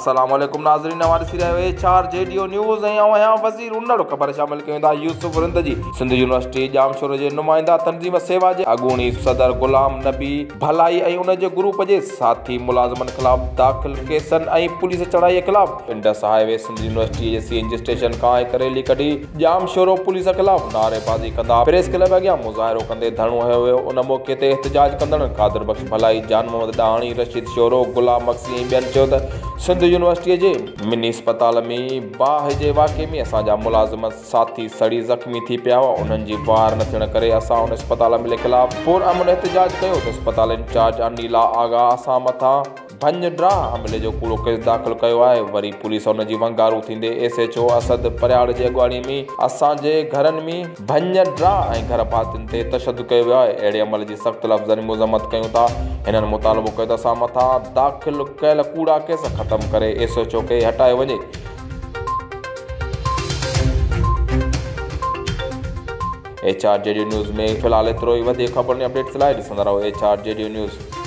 अस्सलामुअलैकुम नाज़रीन, हमारे सिराए HRJDO न्यूज़ ऐं आहियां वज़ीर उन्नड़। ख़बर शामिल कयूं था यूसुफ रिंद जी। सिंध यूनिवर्सिटी जामशोरो जे नुमाइंदा तंज़ीम सेवा जे अॻूणी सदर गुलाम नबी भलाई ऐं उन जे ग्रुप जे साथी मुलाज़िमनि ख़िलाफ़ दाख़िल केसनि ऐं पुलिस चढ़ाईअ ख़िलाफ़ इंडस हाईवे सिंध यूनिवर्सिटी जे CNG स्टेशन खां हिक रैली कढी जामशोरो पुलिस ख़िलाफ़ नारेबाज़ी कंदा प्रेस क्लब अॻियां मुज़ाहिरो कंदे धरणो हयो वियो। उन मौक़े ते एहतजाज कंदड़ कादिर बख़्श भलाई, जान मोहम्मद डाणी, रशीद शोरो, गुलाम मक्सी ऐं ॿियनि चयो त सिंध यूनिवर्सिटीअ जे मिनी अस्पताल में बाहि जे वाक़े में असांजा मुलाज़िम साथी सड़ी ज़ख़्मी थी पिया हुआ। उन्हनि जी वार न थियण करे असां उन अस्पताल मिले ख़िलाफ़ पुरअमन एहतजाज कयो त अस्पताल इंचार्ज अनीला आगा असां मथां भंज ड्राह हमले जो कूड़ो केस दाख़िल कयो आहे। वरी पुलिस उन जी वंगारू थींदे SHO असद परियाड़ जी अॻुवाणी में असांजे घरनि में भंज ड्राह ऐं घर भातियुनि ते तशदुद कयो वियो आहे। अहिड़े अमल जी सख़्त लफ़्ज़नि में मज़म्मत कयूं था। हिननि मुतालबो कयो त असां मथां दाख़िल कयल कूड़ा केस ख़तमु करे SHO खे हटायो वञे। HRJDO न्यूज़ में फ़िलहाल एतिरो ई। वधीक ख़बरुनि अपडेट्स लाइ ॾिसंदा रहो HRJDO न्यूज़।